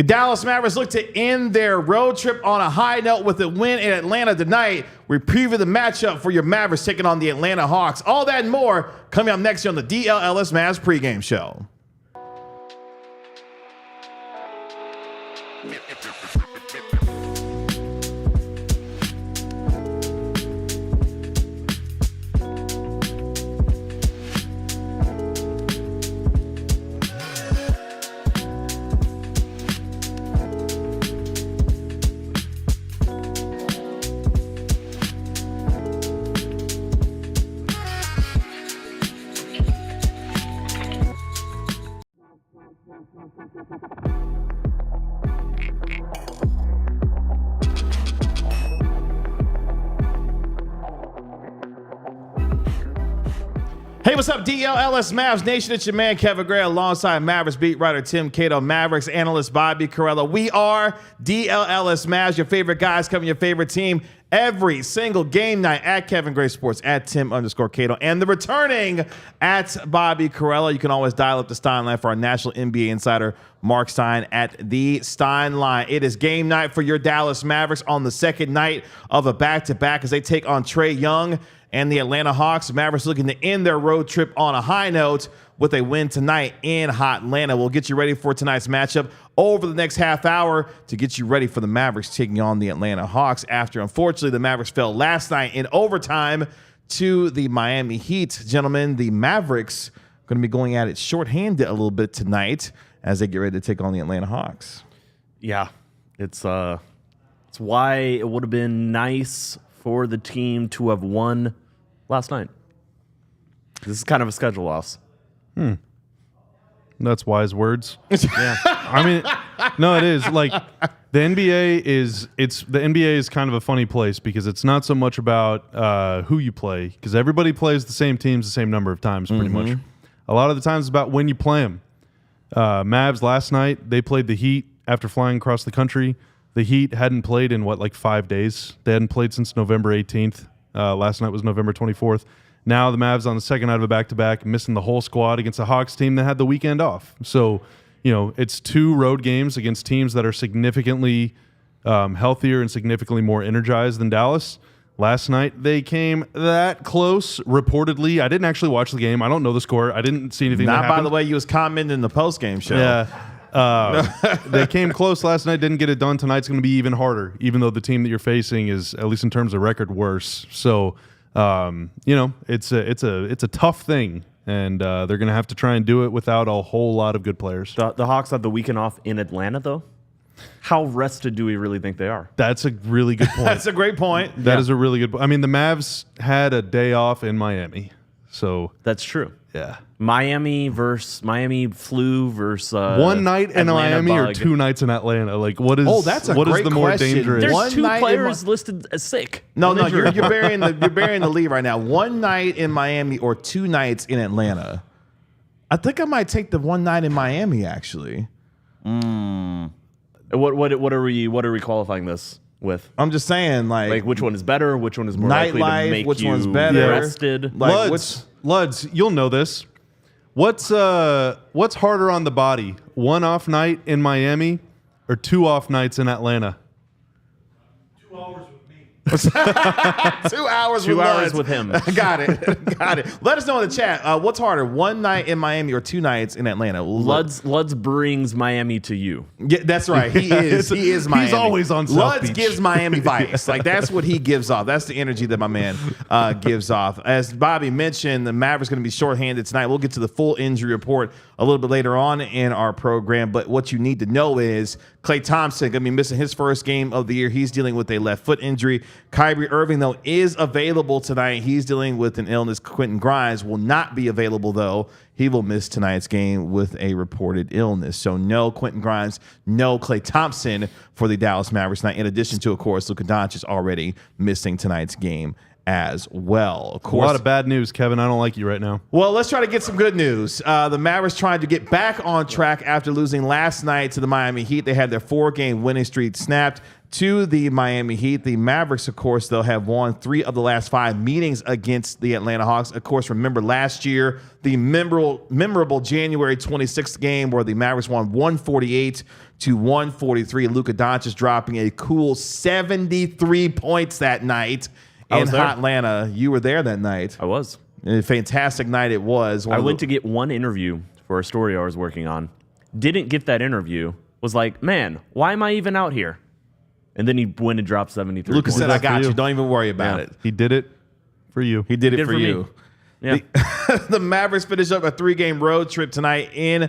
The Dallas Mavericks look to end their road trip on a high note with a win in Atlanta tonight. We preview the matchup for your Mavericks taking on the Atlanta Hawks. All that and more coming up next here on the DLS Mavs pregame show. Hey, what's up, DLS Mavs Nation? It's your man, Kevin Gray, alongside Mavericks beat writer Tim Cato, Mavericks analyst Bobby Carella. We are DLS Mavs, your favorite guys covering your favorite team every single game night at Kevin Gray Sports, at Tim_Cato, and the returning at Bobby Carella. You can always dial up the Stein line for our national NBA insider, Mark Stein, at the Stein line. It is game night for your Dallas Mavericks on the second night of a back-to-back as they take on Trae Young and the Atlanta Hawks. Mavericks looking to end their road trip on a high note with a win tonight in hot Atlanta. We'll get you ready for tonight's matchup over the next half hour to get you ready for the Mavericks taking on the Atlanta Hawks after, unfortunately, the Mavericks fell last night in overtime to the Miami Heat. Gentlemen, the Mavericks going to be going at it shorthanded a little bit tonight as they get ready to take on the Atlanta Hawks. Yeah, it's why it would have been nice for the team to have won last night. This is kind of a schedule loss. That's wise words. Yeah. I mean, no, it is. Like, the NBA is kind of a funny place because it's not so much about who you play, because everybody plays the same teams the same number of times pretty much. A lot of the times it's about when you play them. Mavs last night, they played the Heat after flying across the country. The Heat hadn't played in, like 5 days? They hadn't played since November 18th. Last night was November 24th. Now the Mavs on the second night of a back-to-back, missing the whole squad against a Hawks team that had the weekend off. So, it's 2 road games against teams that are significantly healthier and significantly more energized than Dallas. Last night, they came that close, reportedly. I didn't actually watch the game. I don't know the score. I didn't see anything that happened. By the way, you was commenting in the postgame show. Yeah. They came close last night, didn't get it done. Tonight's going to be even harder, even though the team that you're facing is, at least in terms of record, worse. So, it's a tough thing, and they're going to have to try and do it without a whole lot of good players. The Hawks have the weekend off in Atlanta, though. How rested do we really think they are? That's a really good point. That's a great point. That is a really good point. I mean, the Mavs had a day off in Miami, so that's true. Yeah. Miami flu versus one night in Atlanta Miami bug. or 2 nights in Atlanta. Like, what is? Oh, that's a what great is the more question. dangerous? There's One 2 night players listed as sick. No, you're burying the lead right now. 1 night in Miami or 2 nights in Atlanta. I think I might take the 1 night in Miami actually. What are we qualifying this with? I'm just saying, like which one is better? Which one is more likely to make which you one's better? rested? Like, Luds, you'll know this. What's harder on the body? 1 off night in Miami or 2 off nights in Atlanta? 2 hours with me. 2 hours 2 with hours Luds. with him. Got it. Let us know in the chat. What's harder, 1 night in Miami or 2 nights in Atlanta? Luds brings Miami to you. Yeah, that's right. He is Miami. He's always on South Luds Beach. gives Miami vice. Like, that's what he gives off. That's the energy that my man gives off. As Bobby mentioned, the Mavericks going to be shorthanded tonight. We'll get to the full injury report a little bit later on in our program. But what you need to know is Klay Thompson going to be missing his first game of the year. He's dealing with a left foot injury. Kyrie Irving, though, is available tonight. He's dealing with an illness. Quentin Grimes will not be available, though. He will miss tonight's game with a reported illness. So no Quentin Grimes, no Klay Thompson for the Dallas Mavericks tonight, in addition to, of course, Luka Doncic already missing tonight's game as well. Of course, a lot of bad news, Kevin. I don't like you right now. Well, let's try to get some good news. The Mavericks trying to get back on track after losing last night to the Miami Heat. They had their 4-game winning streak snapped. to the Miami Heat. The Mavericks, of course, they'll have won 3 of the last 5 meetings against the Atlanta Hawks. Of course, remember last year, the memorable January 26th game where the Mavericks won 148-143. Luka Doncic dropping a cool 73 points that night in Atlanta. You were there that night. I was. A fantastic night it was. I went to get one interview for a story I was working on. Didn't get that interview. Was like, man, why am I even out here? And then he went and dropped 73 Luka points. said, I got you. Don't even worry about it. He did it for you. He did it for me. you. Yeah. The Mavericks finish up a 3-game road trip tonight in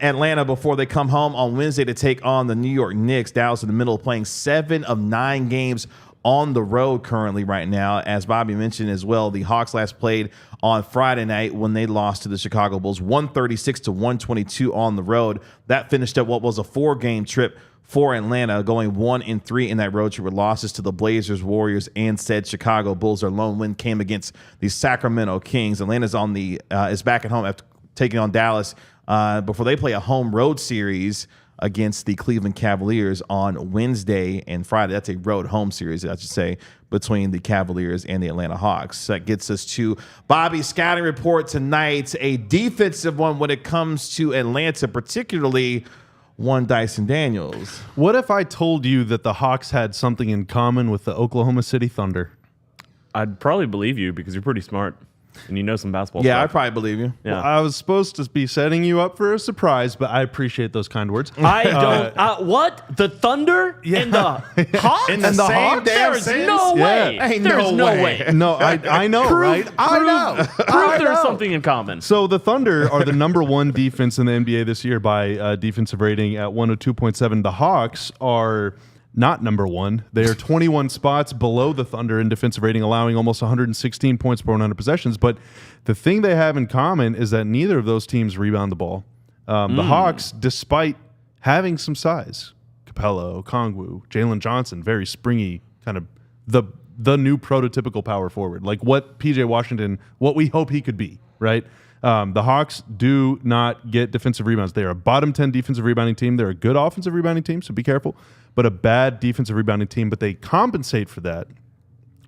Atlanta before they come home on Wednesday to take on the New York Knicks. Dallas in the middle of playing 7 of 9 games on the road currently right now. As Bobby mentioned as well, the Hawks last played on Friday night when they lost to the Chicago Bulls 136-122 on the road. That finished up what was a 4-game trip for Atlanta, going 1-3 in that road trip with losses to the Blazers, Warriors, and said Chicago Bulls. Their lone win came against the Sacramento Kings. Atlanta's on the is back at home after taking on Dallas before they play a home road series against the Cleveland Cavaliers on Wednesday and Friday. That's a road home series, I should say, between the Cavaliers and the Atlanta Hawks. That gets us to Bobby's scouting report tonight, a defensive one when it comes to Atlanta, particularly one Dyson Daniels. What if I told you that the Hawks had something in common with the Oklahoma City Thunder? I'd probably believe you because you're pretty smart and you know some basketball Yeah, I stuff. probably believe you. Yeah. Well, I was supposed to be setting you up for a surprise, but I appreciate those kind words. I don't. What? The Thunder and the Hawks? In the And the same Hawks? damn There's sentence? no way. Ain't There's no way. No, I know, right? I know. Prove there's something in common. So the Thunder are the number 1 defense in the NBA this year by defensive rating at 102.7. The Hawks are not number 1. They are 21 spots below the Thunder in defensive rating, allowing almost 116 points per 100 possessions. But the thing they have in common is that neither of those teams rebound the ball. The Hawks, despite having some size, Capella, Okongwu, Jalen Johnson, very springy, kind of the new prototypical power forward, like what PJ Washington, what we hope he could be, right? The Hawks do not get defensive rebounds. They are a bottom 10 defensive rebounding team. They're a good offensive rebounding team, so be careful, but a bad defensive rebounding team. But they compensate for that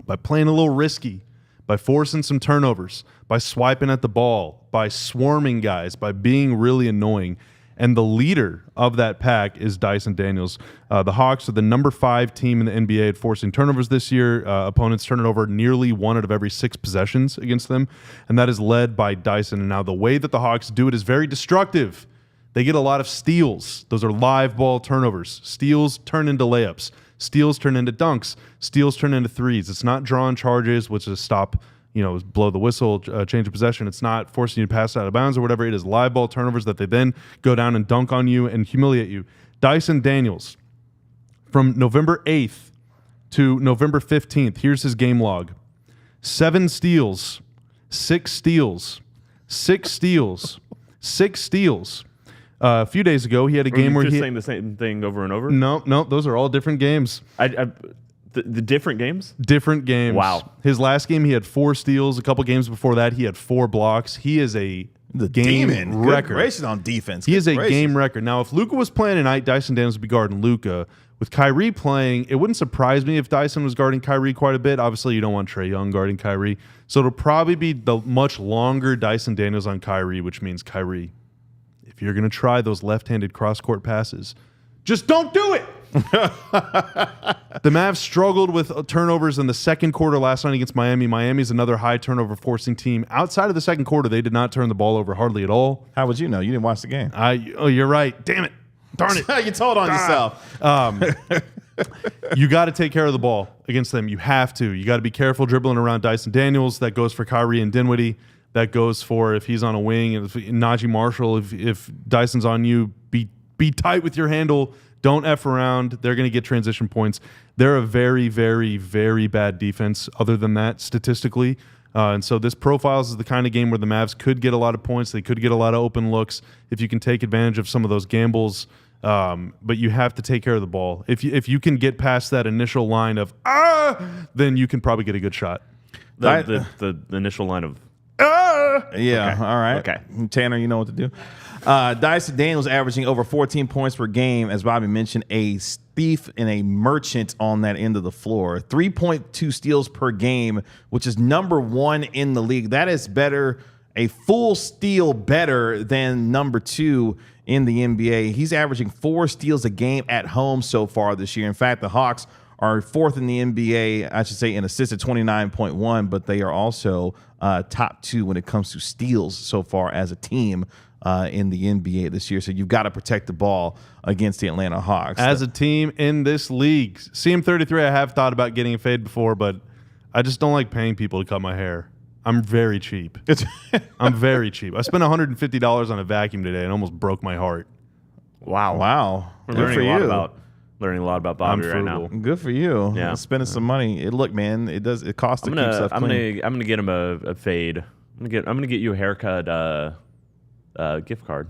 by playing a little risky, by forcing some turnovers, by swiping at the ball, by swarming guys, by being really annoying. And the leader of that pack is Dyson Daniels. The Hawks are the number 5 team in the NBA at forcing turnovers this year. Opponents turn it over nearly 1 out of every 6 possessions against them, and that is led by Dyson. And now the way that the Hawks do it is very destructive. They get a lot of steals. Those are live ball turnovers. Steals turn into layups. Steals turn into dunks. Steals turn into threes. It's not drawn charges, which is stop, blow the whistle, change of possession. It's not forcing you to pass out of bounds or whatever. It is live ball turnovers that they then go down and dunk on you and humiliate you. Dyson Daniels, from November 8th to November 15th, here's his game log. 7 steals, 6 steals, 6 steals, 6 steals. A few days ago, he had a game where just saying the same thing over and over. No, those are all different games. The different games? Different games. Wow. His last game, he had 4 steals. A couple games before that, he had 4 blocks. He is a game Demon. record. Good gracious on defense. He Good is a gracious. game record. Now, if Luka was playing tonight, Dyson Daniels would be guarding Luka. With Kyrie playing, it wouldn't surprise me if Dyson was guarding Kyrie quite a bit. Obviously, you don't want Trae Young guarding Kyrie. So it'll probably be the much longer Dyson Daniels on Kyrie, which means Kyrie, if you're going to try those left-handed cross-court passes, just don't do it. The Mavs struggled with turnovers in the second quarter last night against Miami. Miami's another high turnover forcing team. Outside of the second quarter, they did not turn the ball over hardly at all. How would you know? You didn't watch the game. You're right. Damn it. Darn it. You told on yourself. You got to take care of the ball against them. You have to. You got to be careful dribbling around Dyson Daniels. That goes for Kyrie and Dinwiddie. That goes for if he's on a wing, and if Najee Marshall, if Dyson's on you, be tight with your handle. Don't F around. They're going to get transition points. They're a very, very, very bad defense other than that statistically. And so this profiles is the kind of game where the Mavs could get a lot of points. They could get a lot of open looks if you can take advantage of some of those gambles. But you have to take care of the ball. If you can get past that initial line of, then you can probably get a good shot. The initial line of Yeah. Okay. All right. Okay. Tanner, you know what to do. Dyson Daniels averaging over 14 points per game, as Bobby mentioned, a thief and a merchant on that end of the floor. 3.2 steals per game, which is number 1 in the league. That is better, a full steal better than number 2 in the NBA. He's averaging 4 steals a game at home so far this year. In fact, the Hawks are 4th in the NBA, I should say, in assists at 29.1, but they are also top 2 when it comes to steals so far as a team in the NBA this year. So you've got to protect the ball against the Atlanta Hawks. As a team in this league, CM33, I have thought about getting a fade before, but I just don't like paying people to cut my hair. I'm very cheap. I'm very cheap. I spent $150 on a vacuum today and almost broke my heart. Wow. We're Good for you. Learning a lot about Bobby right now. Good for you. Yeah. Spending some money. Look, man, it costs to keep stuff clean. I'm gonna get him a fade. I'm gonna get you a haircut gift card.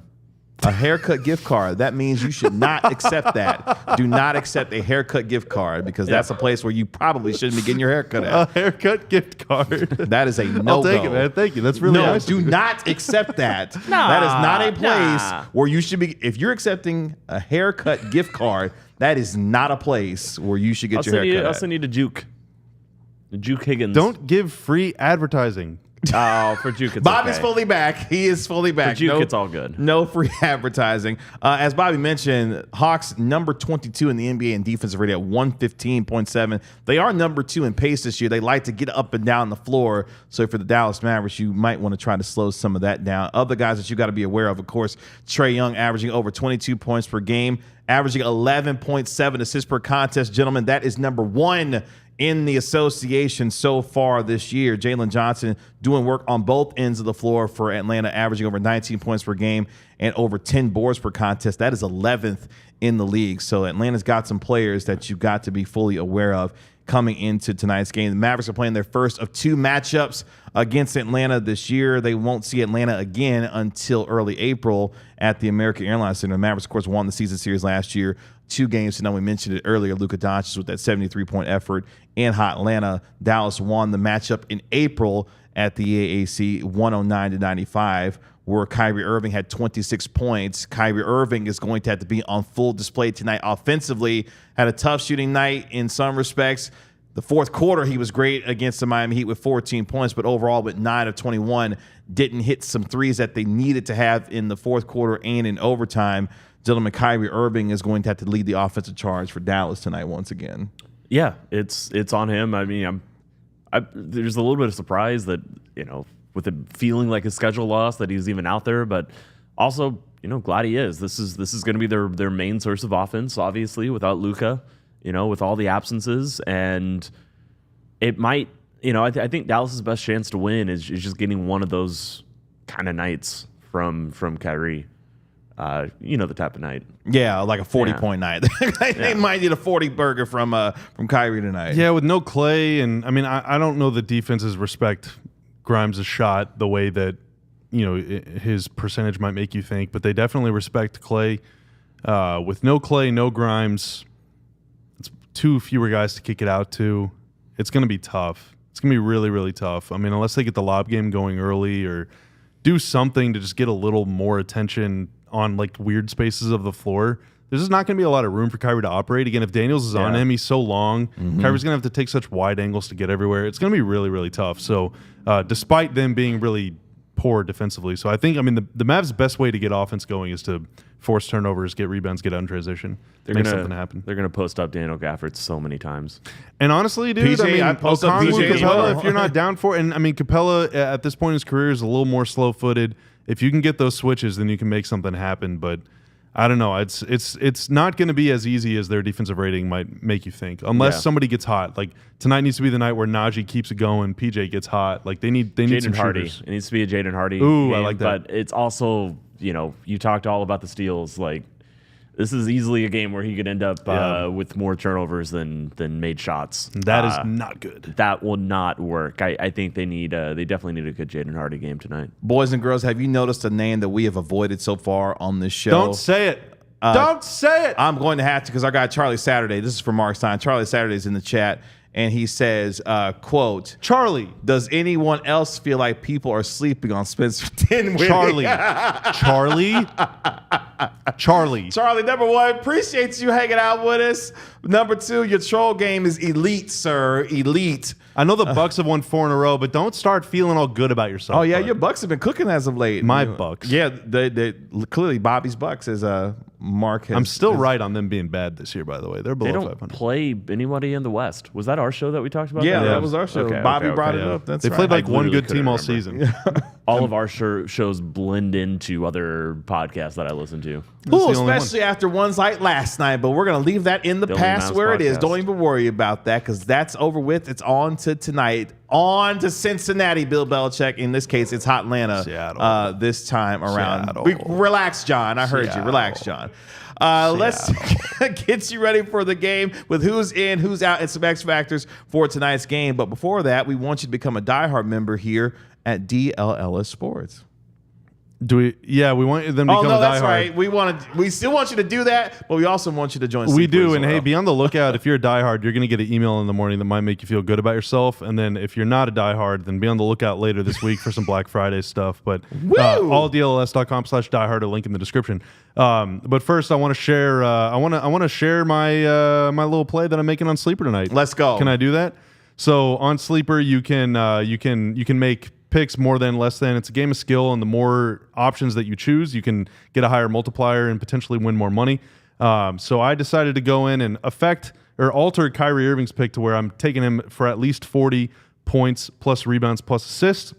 A haircut gift card. That means you should not accept that. Do not accept a haircut gift card because that's a place where you probably shouldn't be getting your haircut A at. haircut gift card. That is a no-go. I'll take it, man. Thank you. That's really nice. Do not accept that. That is not a place where you should be. If you're accepting a haircut gift card, that is not a place where you should get your haircut I also need a Juke. Juke Higgins. Don't give free advertising. Oh, for Juke, it's Bobby's okay. fully back. He is fully back. For Juke, it's all good. No free advertising. As Bobby mentioned, Hawks number 22 in the NBA in defensive rating at 115.7. They are number 2 in pace this year. They like to get up and down the floor. So for the Dallas Mavericks, you might want to try to slow some of that down. Other guys that you got to be aware of course, Trae Young averaging over 22 points per game, averaging 11.7 assists per contest. Gentlemen, that is number 1 in the association so far this year. Jalen Johnson doing work on both ends of the floor for Atlanta, averaging over 19 points per game and over 10 boards per contest. That is 11th in the league. So Atlanta's got some players that you've got to be fully aware of coming into tonight's game. The Mavericks are playing their first of 2 matchups against Atlanta this year. They won't see Atlanta again until early April at the American Airlines Center. The Mavericks, of course, won the season series last year, 2 games. And we mentioned it earlier, Luka Doncic with that 73-point effort in hot Atlanta. Dallas won the matchup in April at the AAC 109-95, where Kyrie Irving had 26 points. Kyrie Irving is going to have to be on full display tonight offensively. Had a tough shooting night in some respects. The fourth quarter, he was great against the Miami Heat with 14 points, but overall with 9 of 21, didn't hit some threes that they needed to have in the fourth quarter and in overtime. Gentlemen, Kyrie Irving is going to have to lead the offensive charge for Dallas tonight once again. Yeah, it's on him. I mean, there's a little bit of surprise that, with it feeling like a schedule loss that he's even out there, but also, glad he is. This is going to be their main source of offense, obviously, without Luka, with all the absences, and it might, I think Dallas's best chance to win is just getting one of those kind of nights from Kyrie. The type of night. Yeah, like a 40-point night. They might need a 40 burger from Kyrie tonight. Yeah, with no Klay, and I mean, I don't know that defenses respect Grimes' shot the way that his percentage might make you think, but they definitely respect Klay. With no Klay, no Grimes, it's 2 fewer guys to kick it out to. It's going to be tough. It's going to be really, really tough. I mean, unless they get the lob game going early or do something to just get a little more attention on like weird spaces of the floor, there's just not going to be a lot of room for Kyrie to operate. Again, if Daniels is on him, he's so long. Kyrie's going to have to take such wide angles to get everywhere. It's going to be really, really tough. So despite them being really poor defensively. So I think, the Mavs' best way to get offense going is to force turnovers, get rebounds, get out in transition. Make something happen. They're going to post up Daniel Gafford so many times. And honestly, dude, PJ, I post up Okongwu, PJ as Capella, well. if you're not down for it, and Capella at this point in his career is a little more slow-footed. If you can get those switches, then you can make something happen. But I don't know. It's not going to be as easy as their defensive rating might make you think, unless somebody gets hot. Like tonight needs to be the night where Najee keeps it going, PJ gets hot. Like they need some Jaden Hardy. shooters. It needs to be a Jaden Hardy. Ooh, game, I like that. But it's also, you talked all about the steals. Like this is easily a game where he could end up with more turnovers than made shots. That is not good. That will not work. I think they definitely need a good Jaden Hardy game tonight. Boys and girls, have you noticed a name that we have avoided so far on this show? Don't say it. Don't say it. I'm going to have to because our guy Charlie Saturday, this is from Mark Stein. Charlie Saturday's in the chat, and he says, quote, Charlie. does anyone else feel like people are sleeping on Spencer Dinwiddie? Charlie. Charlie, number one, appreciate you hanging out with us. Number two, your troll game is elite, sir. Elite. I know the Bucks have won 4 in a row, but don't start feeling all good about yourself. Oh, yeah, bud. your Bucks have been cooking as of late. My Bucks. Yeah, they clearly Bobby's Bucks, as Mark has. I'm still right on them being bad this year, by the way. They're below They don't 500. play anybody in the West. Was that our show that we talked about? Yeah, that? that was our show. Okay, Bobby okay, brought okay. it up. That's They right. played like I one literally good team all couldn't season. All of our shows blend into other podcasts that I listen to. Cool, the only one. especially after ones like last night, but we're going to leave that in the The only past MAVS where it is. podcast. Don't even worry about that because that's over with. It's on to tonight. On to Cincinnati, Bill Belichick. In this case, it's Hot Atlanta Seattle. this time around. Seattle. Relax, John. I heard you. Relax, John. Let's get you ready for the game with who's in, who's out, and some X factors for tonight's game. But before that, we want you to become a diehard member here at DLLS Sports. Do we? Yeah, we want them to Oh become no, a that's diehard. right. We still want you to do that, but we also want you to join. We Sleeper do, as and well. hey, be on the lookout. If you're a diehard, you're going to get an email in the morning that might make you feel good about yourself. And then if you're not a diehard, then be on the lookout later this week for some Black Friday stuff. But alldls.com/diehard, a link in the description. But first, I want to share. I want to share my my little play that I'm making on Sleeper tonight. Let's go. Can I do that? So on Sleeper, you can make picks more than, less than. It's a game of skill, and the more options that you choose, you can get a higher multiplier and potentially win more money. So I decided to go in and alter Kyrie Irving's pick to where I'm taking him for at least 40 points plus rebounds plus assists.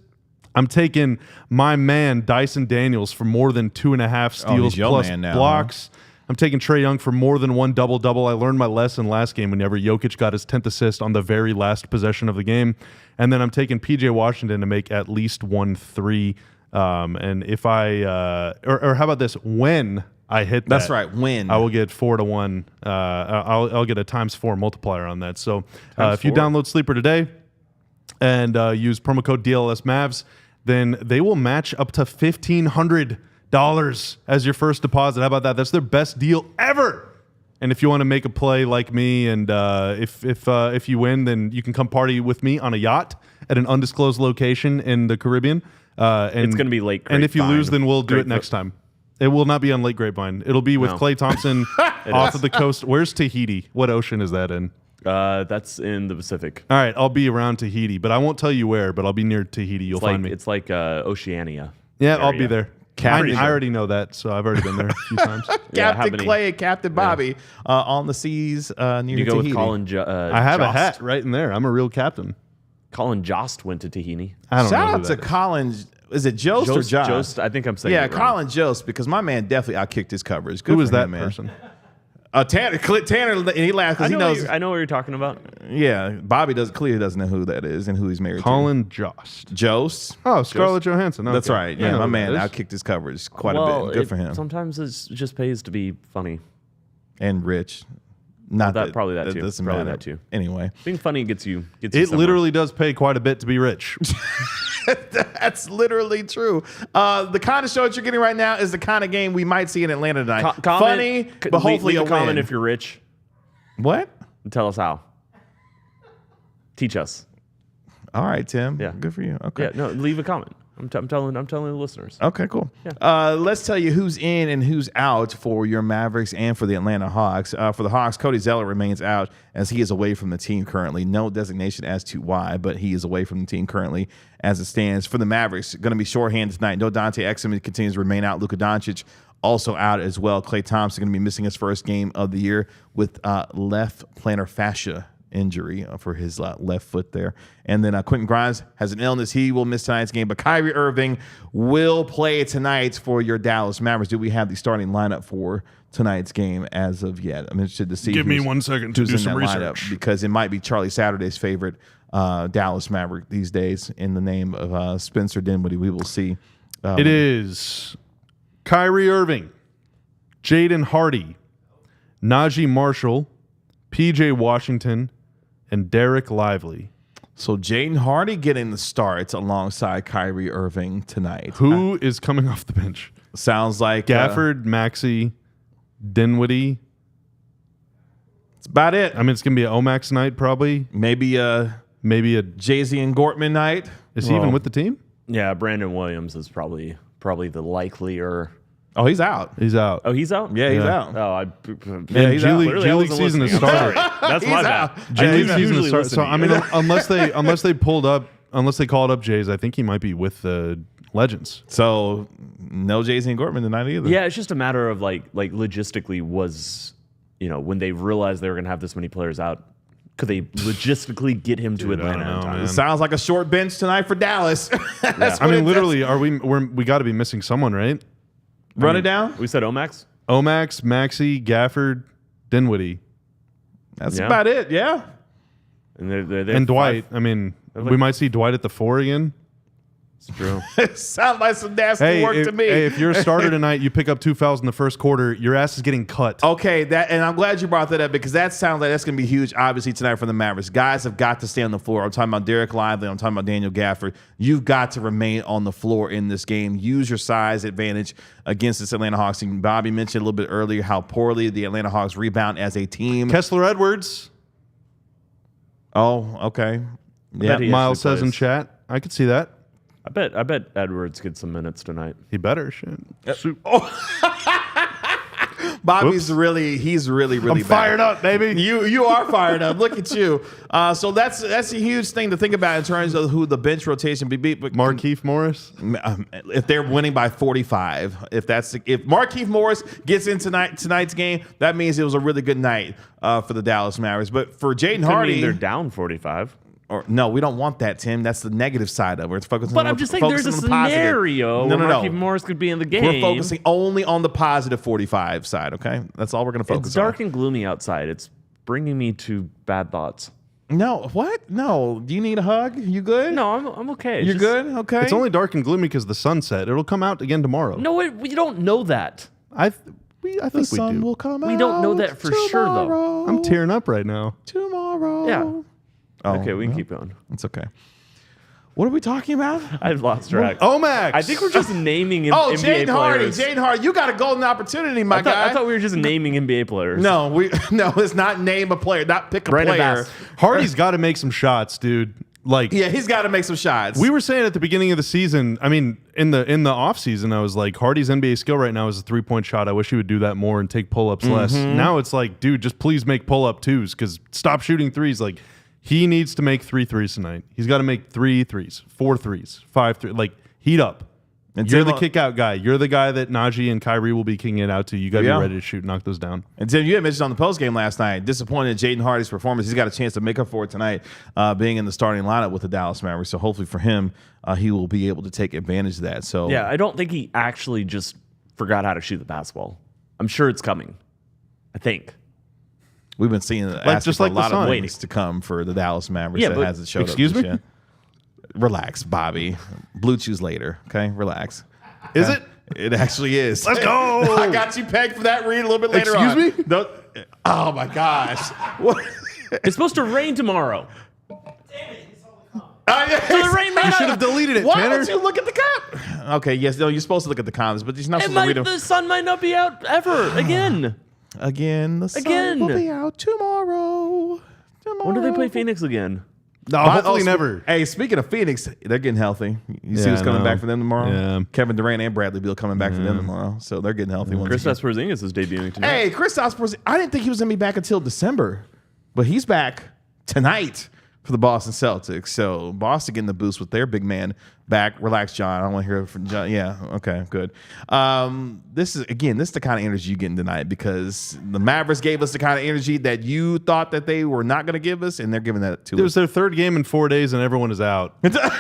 I'm taking my man Dyson Daniels for more than 2.5 steals your plus man now, blocks. I'm taking Trae Young for more than 1 double-double. I learned my lesson last game whenever Jokic got his 10th assist on the very last possession of the game. And then I'm taking PJ Washington to make at least 1 3. And if I or how about this? When I hit that, That's right. When I will get 4 to 1. I'll get a × 4 multiplier on that. So if you 4. download Sleeper today and use promo code DLSMavs, then they will match up to $1,500 as your first deposit. How about that? That's their best deal ever. And if you want to make a play like me, and if you win, then you can come party with me on a yacht at an undisclosed location in the Caribbean. And It's going to be Lake And if you Grapevine. lose, then we'll do it next time. It will not be on Lake Grapevine. It'll be with No. Klay Thompson off of the coast. Where's Tahiti? What ocean is that in? That's in the Pacific. All right, I'll be around Tahiti, but I won't tell you where. But I'll be near Tahiti. You'll find me. It's like Oceania. Yeah, I'll area. be there. I already know that, so I've already been there a few times. Yeah, Captain how many- Klay and Captain Bobby on the seas near You go Tahiti. with Colin. I have a hat right in there. I'm a real captain. Colin Jost went to Tahiti. I don't know Shout who out to that is. Colin. Is it Jost or Jost? Jost, I think I'm saying Yeah, it wrong. Colin Jost, because my man definitely outkicked his coverage. Good Who for is that him, man. person? Tanner, and he laughed because he knows. I know what you're talking about. Yeah, Bobby clearly doesn't know who that is and who he's married Colin Jost. to. Jost. Oh, Scarlett Johansson. Okay. That's right. I Yeah, know my who man that is. outkicked his coverage quite Well, a bit. Good for him. Sometimes it just pays to be funny. And rich. Not That- probably that too. Doesn't Probably matter. that too. Anyway, Being funny gets you. It somewhere. literally does pay quite a bit to be rich. that's literally true. The kind of show that you're getting right now is the kind of game we might see in Atlanta tonight. Comment- Funny, but hopefully leave a a comment win. if you're rich. What? And tell us how. Teach us. All right, Tim. Yeah. Good for you. Okay. Yeah, no, leave a comment. I'm telling the listeners. Okay, cool. Let's tell you who's in and who's out for your Mavericks and for the Atlanta Hawks. For the Hawks, Cody Zeller remains out as he is away from the team currently. No designation as to why, but he is away from the team currently as it stands. For the Mavericks, going to be shorthanded tonight. No Dante Exum continues to remain out. Luka Doncic also out as well. Klay Thompson going to be missing his first game of the year with left plantar fascia injury for his left foot there. And then Quentin Grimes has an illness. He will miss tonight's game, but Kyrie Irving will play tonight for your Dallas Mavericks. Do we have the starting lineup for tonight's game as of yet? I'm interested to see. Give me who's- 1 second to who's do in some that research. lineup, because it might be Charlie Saturday's favorite Dallas Maverick these days in the name of Spencer Dinwiddie. We will see. It is Kyrie Irving, Jaden Hardy, Najee Marshall, PJ Washington, and Derek Lively. So Jaden Hardy getting the starts alongside Kyrie Irving tonight. Who is coming off the bench? Sounds like Gafford, Maxey, Dinwiddie. That's about it. I mean, it's gonna be an Omax night probably. Maybe a Jay-Z and Gortman night. Is he even with the team? Yeah, Brandon Williams is probably the likelier. Oh, he's out. He's out. Oh, he's out? Yeah, he's Yeah. out. Oh, And he's out. G League season is started. That's He's my out. bad. G I League season usually is started. listen So to I you. mean, unless they called up Jays, I think he might be with the Legends. So no Jay-Z and Gortman tonight either. Yeah, it's just a matter of like logistically was, when they realized they were going to have this many players out, could they logistically get him to Atlanta I don't in know, time? man. It sounds like a short bench tonight for Dallas. That's I what mean, it- literally, we got to be missing someone, right? Run it down. We said Omax? Omax, Maxey, Gafford, Dinwiddie, That's Yeah. about it. Yeah. And they're and Dwight. five- I mean, like- we might see Dwight at the 4 again. It's true. Sounds like some nasty work to me. If you're a starter tonight, you pick up 2 fouls in the first quarter, your ass is getting cut. Okay, and I'm glad you brought that up because that sounds like that's going to be huge, obviously, tonight for the Mavericks. Guys have got to stay on the floor. I'm talking about Derek Lively. I'm talking about Daniel Gafford. You've got to remain on the floor in this game. Use your size advantage against this Atlanta Hawks team. Bobby mentioned a little bit earlier how poorly the Atlanta Hawks rebound as a team. Kessler Edwards, Oh, okay. Yeah, bet he Miles actually says in plays. chat. I could see that. I bet Edwards gets some minutes tonight. He better. Shit. Bobby's he's really I'm bad. fired up, baby. You are fired up. Look at you. So that's a huge thing to think about in terms of who the bench rotation be beat. But Markeith Morris. if they're winning by 45, if Markeith Morris gets in tonight's game, that means it was a really good night for the Dallas Mavericks. But for Jaden Could mean Hardy, they're down 45. or no, we don't want that, Tim. That's the negative side of it. We're focusing. But on, I'm just saying there's a focusing on the positive. scenario No, where no, Markieff no. Morris could be in the game. We're focusing only on the positive 45 side. Okay, that's all we're going to focus It's dark on. and gloomy outside. It's bringing me to bad thoughts. No, what? No, do you need a hug? You good? No, I'm okay. It's you're just- good. Okay, It's only dark and gloomy because the sun set. It'll come out again tomorrow. No, we don't know that. I think the we sun do. will come out. We don't know that for sure, though. tomorrow. I'm tearing up right now. Tomorrow. Yeah. Oh, Okay, we can well, keep going. It's okay. What are we talking about? I've lost track. Omax. I think we're just naming Oh, NBA Jaden Hardy. players. Jaden Hardy, you got a golden opportunity, my guy. I thought we were just naming NBA players. No, it's not name a player, not pick a Brandon player. Bass. Hardy's got to make some shots, dude. Like Yeah, he's got to make some shots. we were saying at the beginning of the season. I mean, in the off season, I was like, Hardy's NBA skill right now is a 3-point shot. I wish he would do that more and take pull ups less. Now it's like, dude, just please make pull up twos because stop shooting threes. Like he needs to make 3 threes tonight. He's got to make 3 threes, 4 threes, 5 threes. Like heat up. And You're Tim, the kick out guy. You're the guy that Najee and Kyrie will be kicking it out to. You got to Yeah. be ready to shoot, knock those down. And Tim, you had mentioned on the postgame last night, disappointed in Jaden Hardy's performance. He's got a chance to make up for it tonight, being in the starting lineup with the Dallas Mavericks. So hopefully for him, he will be able to take advantage of that. So Yeah, I don't think he actually just forgot how to shoot the basketball. I'm sure it's coming. I think. we've been seeing just for like a the lot of Suns. things to come for the Dallas Mavericks Yeah, that but- hasn't showed Excuse up. me? Yet. Relax, Bobby. Blue chews later. Okay, relax. Is it? It actually is. Let's go. I got you pegged for that read a little bit later Excuse on. me? No, oh my gosh. What? It's supposed to rain tomorrow. Yeah. So the rain may You not- should have deleted it, Why Tanner. don't you look at the comment? Okay, yes, no, you're supposed to look at the comments, but you're not It supposed to read might, them. the sun might not be out ever again. Again, the sun Again. will be out tomorrow. When do they play Phoenix again? No, hopefully never. Hey, speaking of Phoenix, they're getting healthy. You see Yeah, what's I coming know. back for them tomorrow? Yeah. Kevin Durant and Bradley Beal coming back for them tomorrow. So they're getting healthy. once again. Kristaps Porzingis is debuting tonight. Hey, Kristaps Porzingis. I didn't think he was going to be back until December, but he's back tonight for the Boston Celtics. So Boston getting the boost with their big man back. Relax, John. I don't want to hear it from John. Yeah, okay, good. This is the kind of energy you're getting tonight because the Mavericks gave us the kind of energy that you thought that they were not going to give us, and they're giving that to It was us. their third game in 4 days, and everyone is out.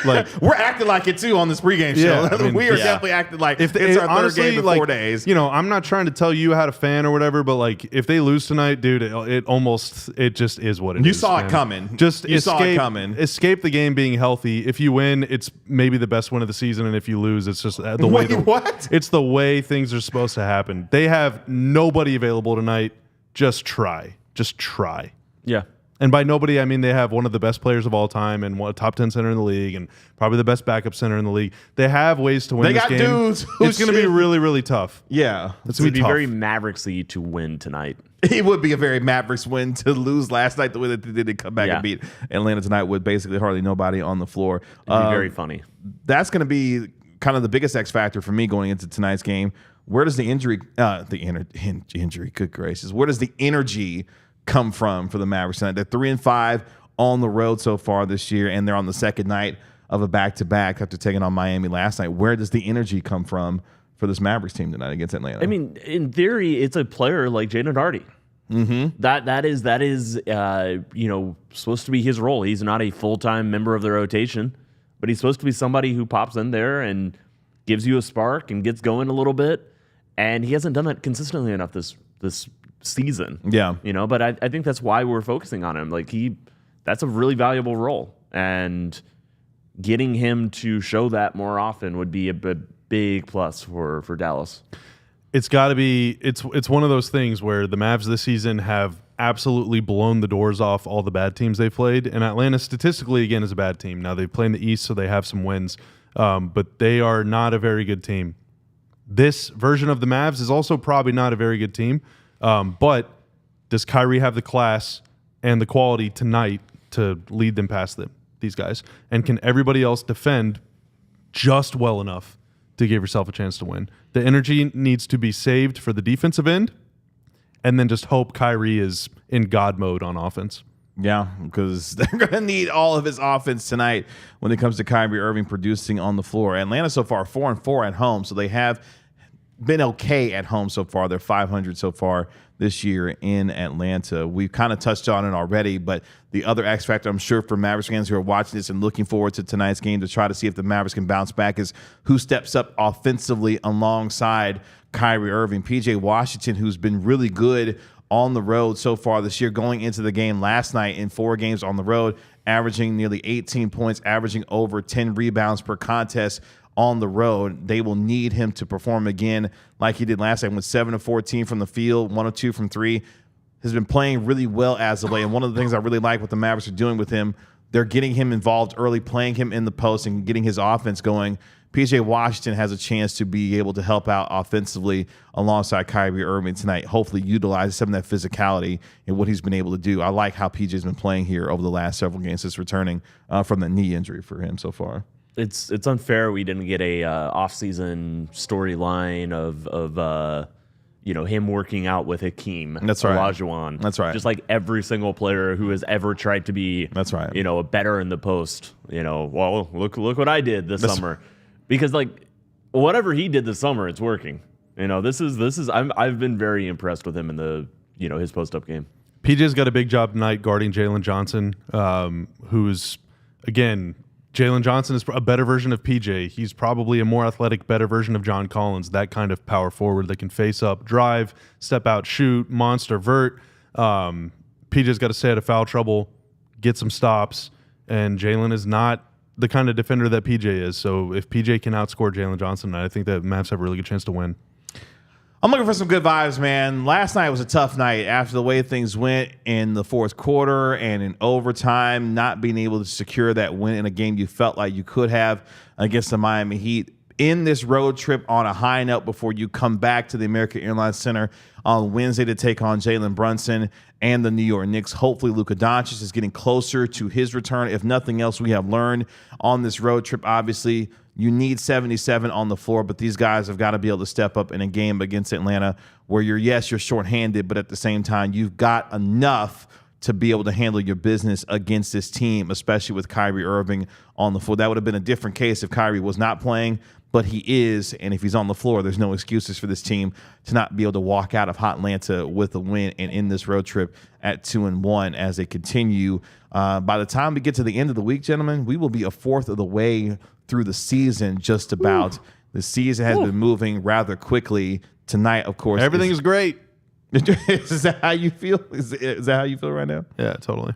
Like We're acting like it too on this pregame show. Yeah, I mean, we are yeah. definitely acting like if it's our honestly, third game in like, 4 days. You know, I'm not trying to tell you how to fan or whatever, but like if they lose tonight, dude, it just is what it is. You saw it man. coming. Just You saw it coming. Escape the game being healthy. If you win, it's maybe the best win of the season, and if you lose, it's just the way. Wait, what? It's the way things are supposed to happen. They have nobody available tonight. Just try. Just try. Yeah. And by nobody, I mean they have one of the best players of all time and a top 10 center in the league and probably the best backup center in the league. They have ways to win They this got game. dudes who It's going to be really, really tough. Yeah. It's It going would to be be very tough. Mavericksy to win tonight. It would be a very Mavericks win to lose last night the way that they did come back and beat Atlanta tonight with basically hardly nobody on the floor. It'd be very funny. That's going to be kind of the biggest X factor for me going into tonight's game. Where does the injury, good gracious, where does the energy come from for the Mavericks tonight? They're 3-5 on the road so far this year, and they're on the second night of a back-to-back after taking on Miami last night. Where does the energy come from for this Mavericks team tonight against Atlanta? I mean, in theory, it's a player like Jaden Hardy. Mm-hmm. That is supposed to be his role. He's not a full-time member of the rotation, but he's supposed to be somebody who pops in there and gives you a spark and gets going a little bit. And he hasn't done that consistently enough this season. Yeah. But I think that's why we're focusing on him. Like that's a really valuable role. And getting him to show that more often would be a big plus for Dallas. It's got to be. It's one of those things where the Mavs this season have absolutely blown the doors off all the bad teams they've played, and Atlanta statistically again is a bad team. Now they play in the East, so they have some wins, but they are not a very good team. This version of the Mavs is also probably not a very good team, but does Kyrie have the class and the quality tonight to lead them past these guys? And can everybody else defend just well enough to give yourself a chance to win? The energy needs to be saved for the defensive end, and then just hope Kyrie is in God mode on offense. Yeah, because they're going to need all of his offense tonight when it comes to Kyrie Irving producing on the floor. Atlanta so far 4-4 at home, so they have been okay at home so far. They're 500 so far this year in Atlanta. We've kind of touched on it already, but the other X factor, I'm sure, for Mavericks fans who are watching this and looking forward to tonight's game to try to see if the Mavericks can bounce back is who steps up offensively alongside Kyrie Irving. PJ Washington, who's been really good on the road so far this year, going into the game last night in 4 games on the road, averaging nearly 18 points, averaging over 10 rebounds per contest on the road. They will need him to perform again like he did last time with 7 of 14 from the field, 1 of 2 from 3. Has been playing really well as of late. And one of the things I really like what the Mavericks are doing with him, they're getting him involved early, playing him in the post and getting his offense going. PJ Washington has a chance to be able to help out offensively alongside Kyrie Irving tonight, hopefully utilize some of that physicality and what he's been able to do. I like how PJ's been playing here over the last several games since returning from the knee injury for him so far. It's unfair we didn't get a off-season storyline of him working out with Hakeem. That's right. Olajuwon. That's right. Just like every single player who has ever tried to be That's right. A better in the post. Well, look what I did this summer. Because whatever he did this summer, it's working. This is I've been very impressed with him in the his post-up game. PJ's got a big job tonight guarding Jalen Johnson, who's again. Jalen Johnson is a better version of PJ. He's probably a more athletic, better version of John Collins, that kind of power forward that can face up, drive, step out, shoot, monster, vert. PJ's got to stay out of foul trouble, get some stops, and Jalen is not the kind of defender that PJ is. So if PJ can outscore Jalen Johnson, I think that Mavs have a really good chance to win. I'm looking for some good vibes, man. Last night was a tough night after the way things went in the fourth quarter and in overtime, not being able to secure that win in a game you felt like you could have against the Miami Heat. In this road trip on a high note before you come back to the American Airlines Center on Wednesday to take on Jalen Brunson and the New York Knicks. Hopefully Luka Doncic is getting closer to his return. If nothing else, we have learned on this road trip, obviously, you need 77 on the floor, but these guys have got to be able to step up in a game against Atlanta where you're shorthanded, but at the same time, you've got enough to be able to handle your business against this team, especially with Kyrie Irving on the floor. That would have been a different case if Kyrie was not playing, but he is, and if he's on the floor, there's no excuses for this team to not be able to walk out of Hot Atlanta with a win and end this road trip at 2-1 as they continue. By the time we get to the end of the week, gentlemen, we will be a fourth of the way through the season just about. Ooh. The season has been moving rather quickly. Tonight, of course. Everything is great. Is that how you feel? Is that how you feel right now? Yeah, totally.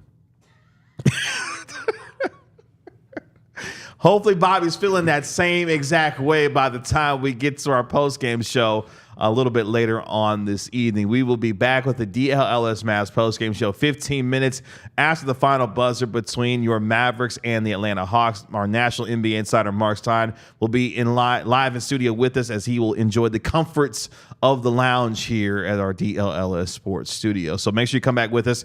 Hopefully Bobby's feeling that same exact way by the time we get to our post-game show a little bit later on this evening. We will be back with the DLS Mavs postgame show 15 minutes after the final buzzer between your Mavericks and the Atlanta Hawks. Our national NBA insider Mark Stein will be live in studio with us as he will enjoy the comforts of the lounge here at our DLS Sports studio. So make sure you come back with us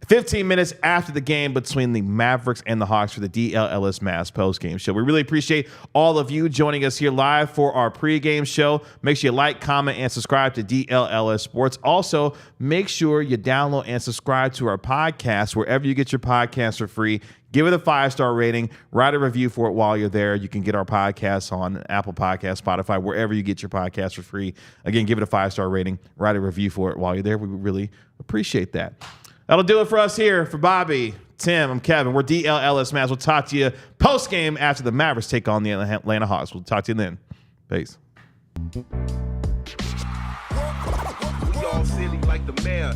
15 minutes after the game between the Mavericks and the Hawks for the DLS Mavs postgame show. We really appreciate all of you joining us here live for our pregame show. Make sure you like, comment, and subscribe to DLS Sports. Also, make sure you download and subscribe to our podcast wherever you get your podcasts for free. Give it a 5-star rating. Write a review for it while you're there. You can get our podcasts on Apple Podcasts, Spotify, wherever you get your podcasts for free. Again, give it a 5-star rating. Write a review for it while you're there. We would really appreciate that. That'll do it for us here. For Bobby, Tim, I'm Kevin. We're DLS Mavs. We'll talk to you post-game after the Mavericks take on the Atlanta Hawks. We'll talk to you then. Peace. We all silly like the mayor.